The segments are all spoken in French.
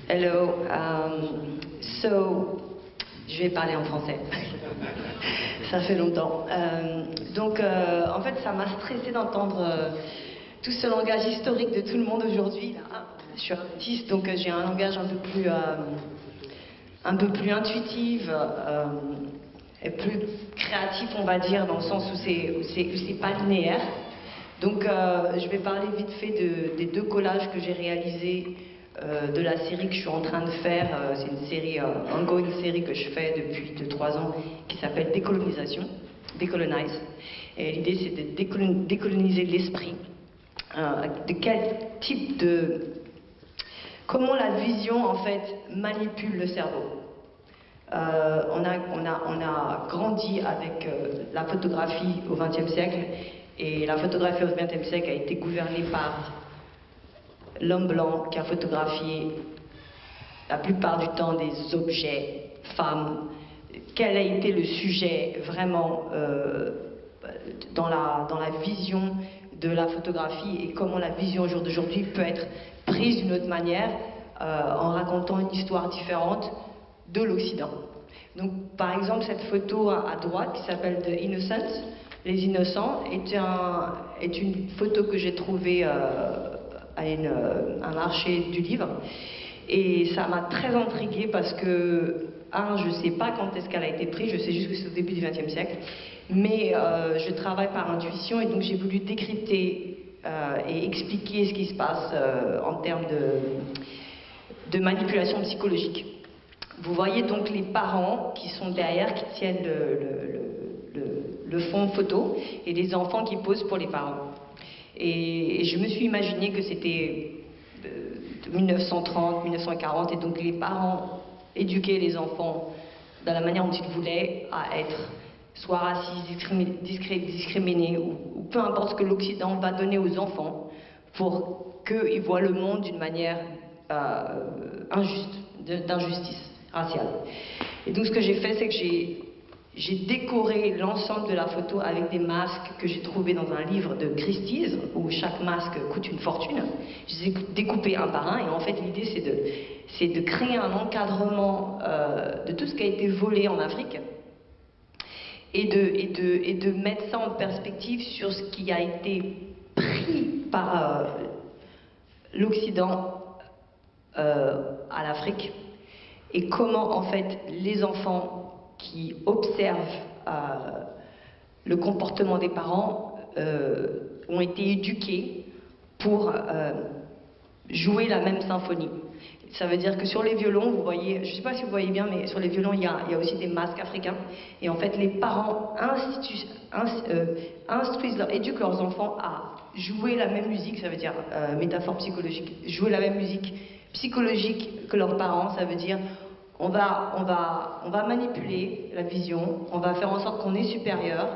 Hello. Je vais parler en français. Ça fait longtemps. En fait, ça m'a stressé d'entendre tout ce langage historique de tout le monde aujourd'hui. Je suis artiste, donc j'ai un langage un peu plus intuitif et plus créatif, on va dire, dans le sens où c'est pas linéaire. Donc, je vais parler vite fait des deux collages que j'ai réalisés de la série que je suis en train de faire. C'est une série, ongoing série que je fais depuis 2-3 ans qui s'appelle Décolonisation, Decolonize. Et l'idée c'est de décoloniser l'esprit. De quel type de... Comment la vision en fait manipule le cerveau. On a grandi avec la photographie au XXe siècle et la photographie au XXe siècle a été gouvernée par l'homme blanc qui a photographié la plupart du temps des objets, femmes. Quel a été le sujet vraiment dans la vision de la photographie et comment la vision au jour d'aujourd'hui peut être prise d'une autre manière en racontant une histoire différente de l'Occident. Donc par exemple cette photo à droite qui s'appelle The Innocents, les innocents, est une photo que j'ai trouvée à un marché du livre et ça m'a très intriguée parce que je sais pas quand est-ce qu'elle a été prise, je sais juste que c'est au début du XXe siècle, mais je travaille par intuition et donc j'ai voulu décrypter et expliquer ce qui se passe en termes de manipulation psychologique. Vous voyez donc les parents qui sont derrière, qui tiennent le fond photo, et les enfants qui posent pour les parents. Et je me suis imaginé que c'était 1930, 1940, et donc les parents éduquaient les enfants de la manière dont ils voulaient à être soit racistes, discriminés, ou peu importe ce que l'Occident va donner aux enfants pour qu'ils voient le monde d'une manière injuste, d'injustice raciale. Et donc ce que j'ai fait, c'est que j'ai décoré l'ensemble de la photo avec des masques que j'ai trouvés dans un livre de Christie's, où chaque masque coûte une fortune. Je les ai découpés un par un, et en fait l'idée c'est de créer un encadrement de tout ce qui a été volé en Afrique, et de mettre ça en perspective sur ce qui a été pris par l'Occident à l'Afrique, et comment en fait les enfants qui observent le comportement des parents ont été éduqués pour jouer la même symphonie. Ça veut dire que sur les violons, vous voyez, je ne sais pas si vous voyez bien, mais sur les violons, il y a aussi des masques africains. Et en fait, les parents éduquent leurs enfants à jouer la même musique, ça veut dire, métaphore psychologique, jouer la même musique psychologique que leurs parents, ça veut dire, on va manipuler la vision, on va faire en sorte qu'on est supérieur,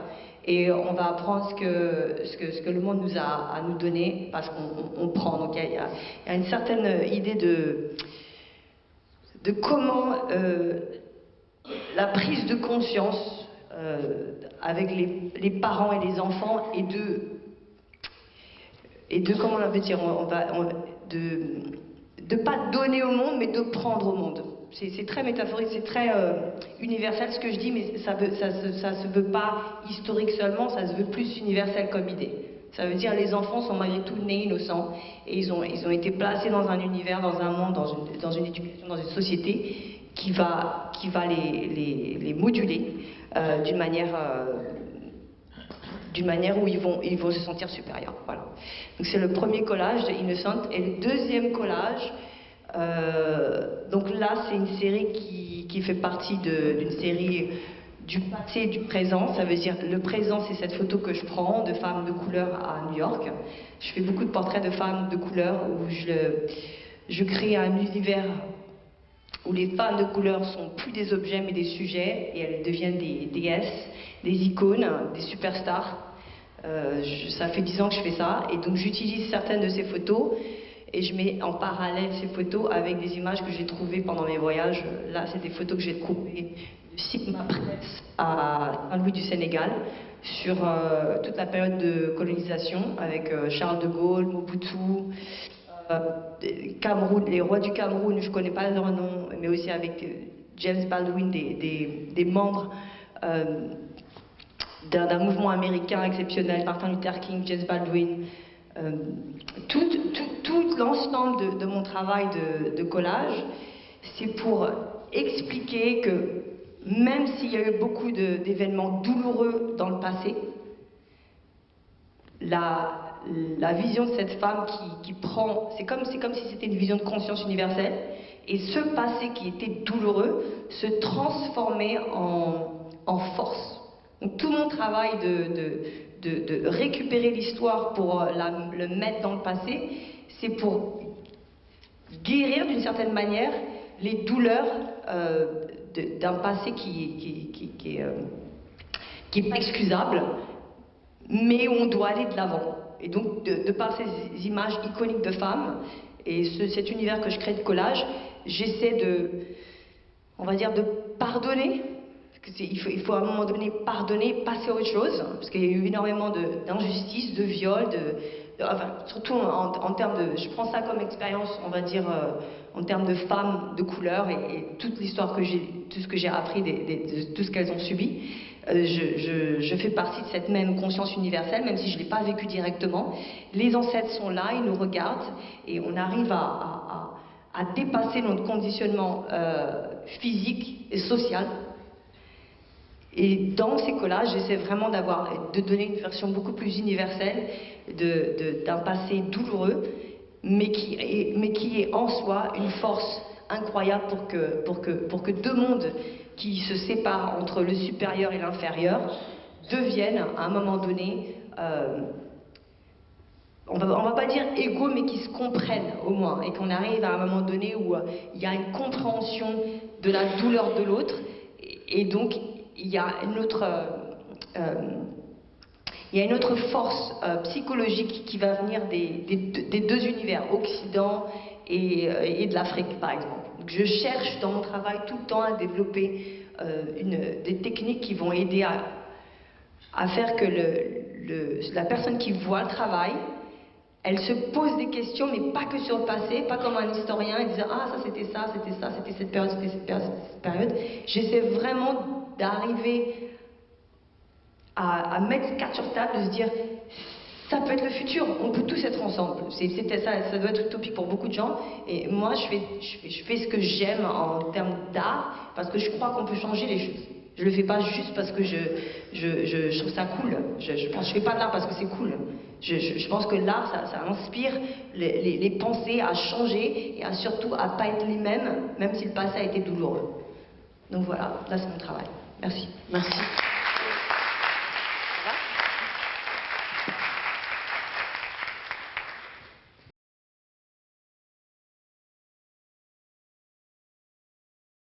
et on va apprendre ce que le monde nous a à nous donner, parce qu'on prend. Donc il y a une certaine idée de comment la prise de conscience avec les parents et les enfants, et de comment on va dire, de pas donner au monde, mais de prendre au monde. C'est très métaphorique, c'est très universel ce que je dis, mais ça se veut pas historique seulement, ça se veut plus universel comme idée. Ça veut dire les enfants sont malgré tout nés innocents, et ils ont été placés dans un univers, dans un monde, dans une éducation, dans une société qui va les moduler d'une manière où ils vont se sentir supérieurs. Voilà. Donc c'est le premier collage de Innocent. Et le deuxième collage, donc là c'est une série qui fait partie d'une série du passé et du présent. Ça veut dire le présent, c'est cette photo que je prends de femmes de couleur à New York. Je fais beaucoup de portraits de femmes de couleur où je crée un univers où les femmes de couleur sont plus des objets mais des sujets, et elles deviennent des déesses, des icônes, des superstars. Ça fait 10 ans que je fais ça, et donc j'utilise certaines de ces photos et je mets en parallèle ces photos avec des images que j'ai trouvées pendant mes voyages. Là, c'est des photos que j'ai trouvées de Sigma Press à Saint-Louis du Sénégal sur toute la période de colonisation avec Charles de Gaulle, Mobutu, Cameroun, les rois du Cameroun, je ne connais pas leur nom, mais aussi avec James Baldwin, des membres d'un mouvement américain exceptionnel, Martin Luther King, James Baldwin. Tout l'ensemble de mon travail de collage, c'est pour expliquer que même s'il y a eu beaucoup d'événements douloureux dans le passé, la vision de cette femme qui prend, c'est comme si c'était une vision de conscience universelle, et ce passé qui était douloureux se transformait en force. Donc tout mon travail de récupérer l'histoire pour le mettre dans le passé, c'est pour guérir d'une certaine manière les douleurs d'un passé qui est pas excusable, mais où on doit aller de l'avant. Et donc, de par ces images iconiques de femmes, et cet univers que je crée de collage, j'essaie on va dire, de pardonner. Parce qu'il faut à un moment donné pardonner, passer à autre chose, parce qu'il y a eu énormément d'injustices, de viols, enfin, surtout en termes de... Je prends ça comme expérience, on va dire, en termes de femmes de couleur et toute l'histoire que tout ce que j'ai appris de tout ce qu'elles ont subi. Je fais partie de cette même conscience universelle, même si je ne l'ai pas vécu directement. Les ancêtres sont là, ils nous regardent, et on arrive à dépasser notre conditionnement physique et social. Et dans ces collages, j'essaie vraiment de donner une version beaucoup plus universelle d'un passé douloureux, mais qui est en soi une force incroyable pour que deux mondes qui se séparent entre le supérieur et l'inférieur deviennent à un moment donné, on va pas dire égaux, mais qui se comprennent au moins, et qu'on arrive à un moment donné où il y a une compréhension de la douleur de l'autre, et donc il y a une autre force psychologique qui va venir des deux univers, Occident et de l'Afrique par exemple. Donc je cherche dans mon travail tout le temps à développer des techniques qui vont aider à faire que la personne qui voit le travail, elle se pose des questions, mais pas que sur le passé, pas comme un historien, et disant « Ah, ça, c'était cette période, c'était cette période. » J'essaie vraiment d'arriver à mettre carte sur table, de se dire « Ça peut être le futur, on peut tous être ensemble. » Ça doit être utopique pour beaucoup de gens. Et moi, je fais ce que j'aime en termes d'art, parce que je crois qu'on peut changer les choses. Je le fais pas juste parce que je trouve ça cool. Je fais pas de l'art parce que c'est cool. Je pense que l'art, ça inspire les pensées à changer et surtout à pas être les mêmes, même si le passé a été douloureux. Donc voilà, là c'est mon travail. Merci. Merci.